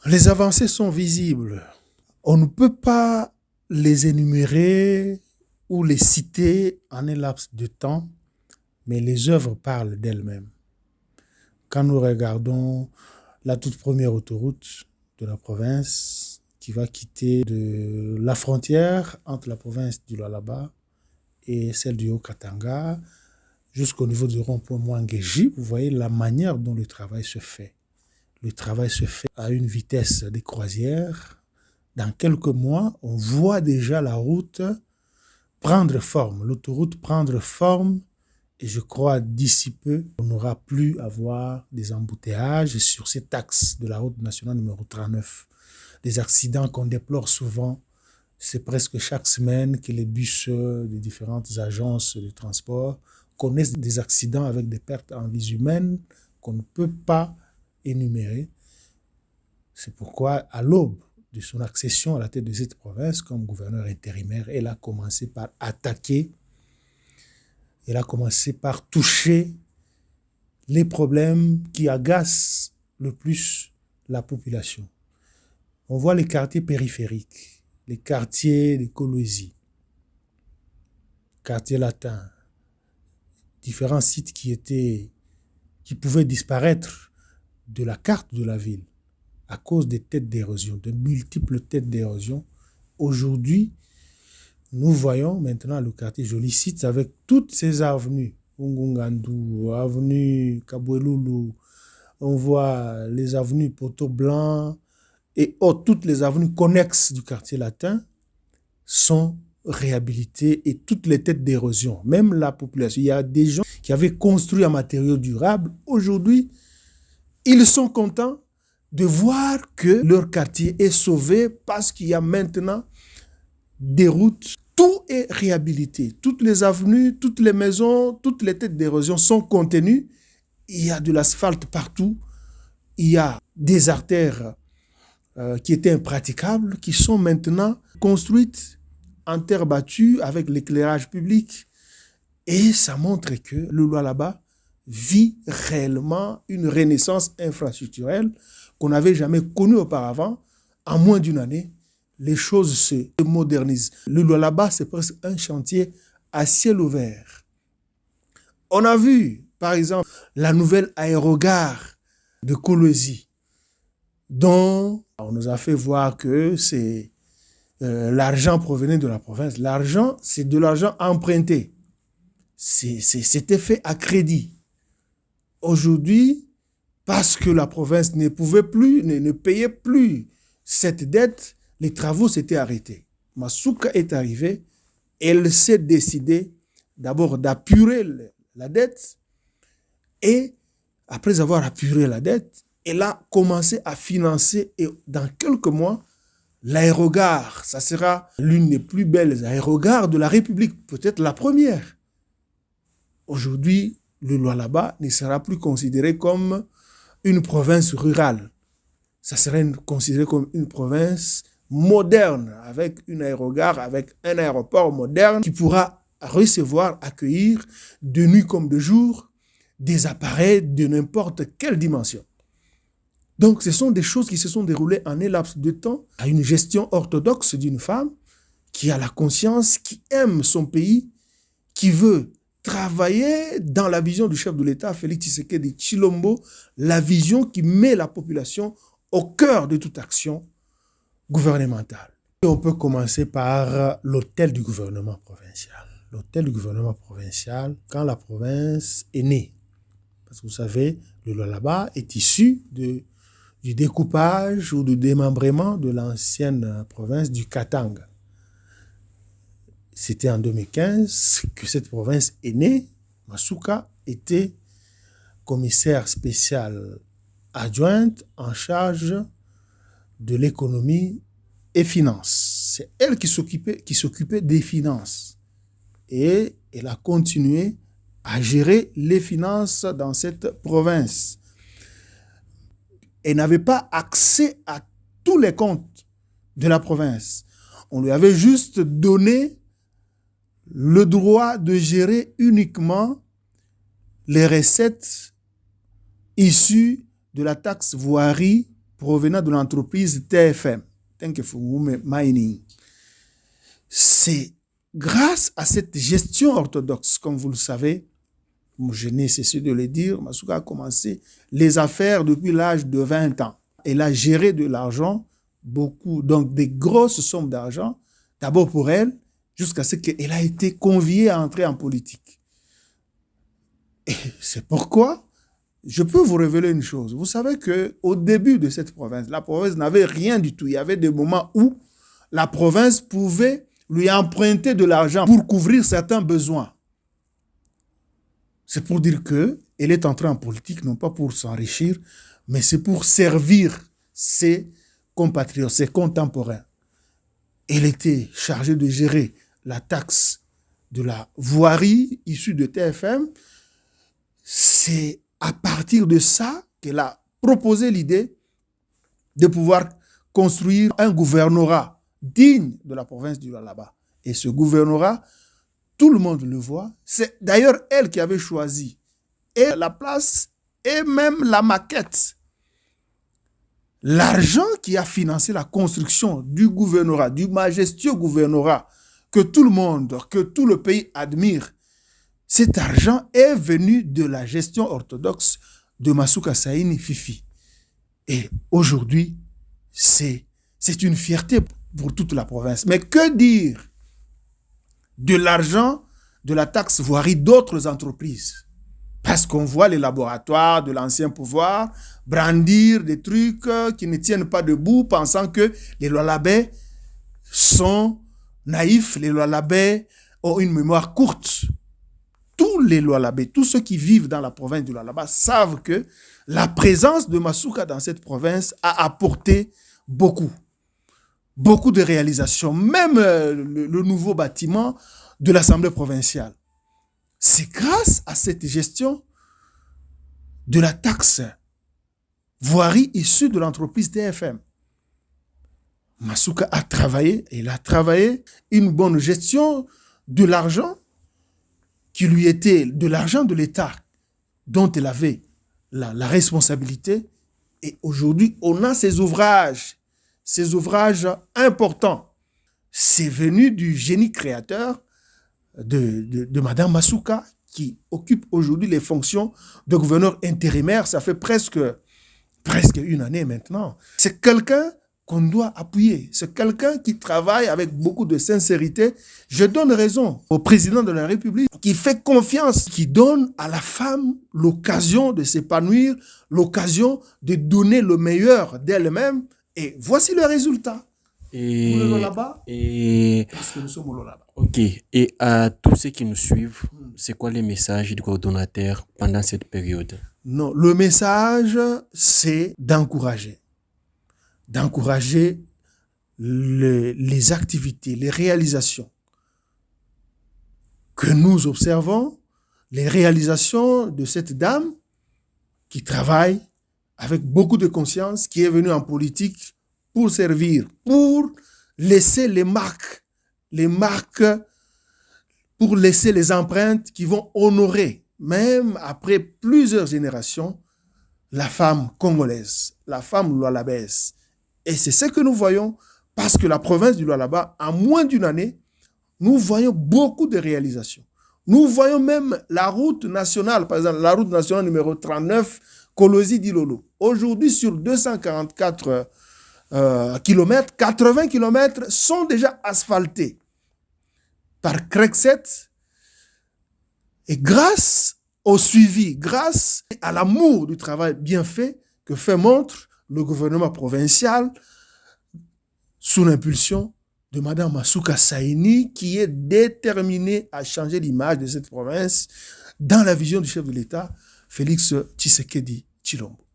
Les avancées sont visibles. On ne peut pas les énumérer ou les citer en un laps de temps, mais les œuvres parlent d'elles-mêmes. Quand nous regardons la toute première autoroute de la province qui va quitter de la frontière entre la province du Lualaba et celle du Haut-Katanga jusqu'au niveau du rond-point Mwangeji, vous voyez la manière dont le travail se fait. Le travail se fait à une vitesse de croisière. Dans quelques mois, on voit déjà la route prendre forme, l'autoroute prendre forme. Et je crois d'ici peu, on n'aura plus à avoir des embouteillages sur cet axe de la route nationale numéro 39. Les accidents qu'on déplore souvent, c'est presque chaque semaine que les bus des différentes agences de transport connaissent des accidents avec des pertes en vies humaines qu'on ne peut pas énumérer. C'est pourquoi, à l'aube de son accession à la tête de cette province comme gouverneur intérimaire, elle a commencé par attaquer. Elle a commencé par toucher les problèmes qui agacent le plus la population. On voit les quartiers périphériques, les quartiers de Kolwezi, quartier latin, différents sites qui pouvaient disparaître de la carte de la ville à cause des têtes d'érosion, de multiples têtes d'érosion. Aujourd'hui, nous voyons maintenant le quartier Joli Site avec toutes ces avenues, Ngungandu, avenue Kaboueloulou, on voit les avenues Poteau Blanc et toutes les avenues connexes du quartier latin sont réhabilitées et toutes les têtes d'érosion, même la population. Il y a des gens qui avaient construit en matériaux durables. Aujourd'hui, ils sont contents de voir que leur quartier est sauvé parce qu'il y a maintenant des routes. Tout est réhabilité. Toutes les avenues, toutes les maisons, toutes les têtes d'érosion sont contenues. Il y a de l'asphalte partout. Il y a des artères qui étaient impraticables, qui sont maintenant construites en terre battue avec l'éclairage public. Et ça montre que le Lualaba vit réellement une renaissance infrastructurelle qu'on n'avait jamais connue auparavant. En moins d'une année, les choses se modernisent. Le Lualaba, c'est presque un chantier à ciel ouvert. On a vu, par exemple, la nouvelle aérogare de Kolwezi, dont on nous a fait voir que c'est l'argent provenait de la province. L'argent, c'est de l'argent emprunté. C'était fait à crédit. Aujourd'hui, parce que la province ne pouvait plus, ne payait plus cette dette, les travaux s'étaient arrêtés. Masuka est arrivée, elle s'est décidée d'abord d'apurer la dette et après avoir apuré la dette, elle a commencé à financer et dans quelques mois, l'aérogare, ça sera l'une des plus belles aérogares de la République, peut-être la première. Aujourd'hui, le Lualaba ne sera plus considéré comme une province rurale. Ça serait considéré comme une province moderne, avec une aérogare, avec un aéroport moderne qui pourra recevoir, accueillir, de nuit comme de jour, des appareils de n'importe quelle dimension. Donc, ce sont des choses qui se sont déroulées en un laps de temps à une gestion orthodoxe d'une femme qui a la conscience, qui aime son pays, qui veut travailler dans la vision du chef de l'État, Félix Tshisekedi Tshilombo, la vision qui met la population au cœur de toute action gouvernementale. Et on peut commencer par l'hôtel du gouvernement provincial. L'hôtel du gouvernement provincial, quand la province est née. Parce que vous savez, le Lualaba est issu du découpage ou du démembrement de l'ancienne province du Katanga. C'était en 2015 que cette province est née. Masuka était commissaire spécial adjointe en charge de l'économie et finances. C'est elle qui s'occupait des finances. Et elle a continué à gérer les finances dans cette province. Elle n'avait pas accès à tous les comptes de la province. On lui avait juste donné le droit de gérer uniquement les recettes issues de la taxe voirie provenant de l'entreprise TFM, Tenkefungume Mining. C'est grâce à cette gestion orthodoxe, comme vous le savez, je n'ai cessé de le dire, Masuka a commencé les affaires depuis l'âge de 20 ans. Elle a géré de l'argent, beaucoup, donc des grosses sommes d'argent, d'abord pour elle, jusqu'à ce qu'elle a été conviée à entrer en politique. Et c'est pourquoi je peux vous révéler une chose. Vous savez qu'au début de cette province, la province n'avait rien du tout. Il y avait des moments où la province pouvait lui emprunter de l'argent pour couvrir certains besoins. C'est pour dire qu'elle est entrée en politique, non pas pour s'enrichir, mais c'est pour servir ses compatriotes, ses contemporains. Elle était chargée de gérer la taxe de la voirie issue de TFM. C'est à partir de ça qu'elle a proposé l'idée de pouvoir construire un gouvernorat digne de la province du Lualaba. Et ce gouvernorat, tout le monde le voit. C'est d'ailleurs elle qui avait choisi et la place et même la maquette. L'argent qui a financé la construction du gouvernorat, du majestueux gouvernorat que tout le monde, que tout le pays admire, cet argent est venu de la gestion orthodoxe de Masuka Saini Fifi. Et aujourd'hui, c'est une fierté pour toute la province. Mais que dire de l'argent de la taxe voirie d'autres entreprises? Parce qu'on voit les laboratoires de l'ancien pouvoir brandir des trucs qui ne tiennent pas debout, pensant que les Lualabais sont naïfs, les Lualabais ont une mémoire courte. Tous les Lualabais, tous ceux qui vivent dans la province du Lualaba savent que la présence de Masuka dans cette province a apporté beaucoup de réalisations, même le nouveau bâtiment de l'Assemblée provinciale. C'est grâce à cette gestion de la taxe voirie issue de l'entreprise TFM. Masuka a travaillé, il a travaillé une bonne gestion de l'argent qui lui était de l'argent de l'État dont elle avait la responsabilité. Et aujourd'hui, on a ces ouvrages importants. C'est venu du génie créateur de Madame Masuka, qui occupe aujourd'hui les fonctions de gouverneur intérimaire. Ça fait presque une année maintenant. C'est quelqu'un qu'on doit appuyer. C'est quelqu'un qui travaille avec beaucoup de sincérité. Je donne raison au président de la République qui fait confiance, qui donne à la femme l'occasion de s'épanouir, l'occasion de donner le meilleur d'elle-même. Et voici le résultat. Parce que nous sommes au Lualaba. Ok. Et à tous ceux qui nous suivent, c'est quoi les messages du coordonnateur pendant cette période? Non, le message, c'est d'encourager les activités, les réalisations que nous observons, les réalisations de cette dame qui travaille avec beaucoup de conscience, qui est venue en politique pour servir, pour laisser les marques, pour laisser les empreintes qui vont honorer, même après plusieurs générations, la femme congolaise, la femme lualabaise. Et c'est ce que nous voyons, parce que la province du Lualaba, en moins d'une année, nous voyons beaucoup de réalisations. Nous voyons même la route nationale, par exemple, la route nationale numéro 39, Kolosi-Dilolo. Aujourd'hui, sur 244 kilomètres, 80 kilomètres sont déjà asphaltés par Crekset. Et grâce au suivi, grâce à l'amour du travail bien fait que fait montre le gouvernement provincial sous l'impulsion de Mme Masuka Saini, qui est déterminée à changer l'image de cette province dans la vision du chef de l'État, Félix Tshisekedi Tshilombo.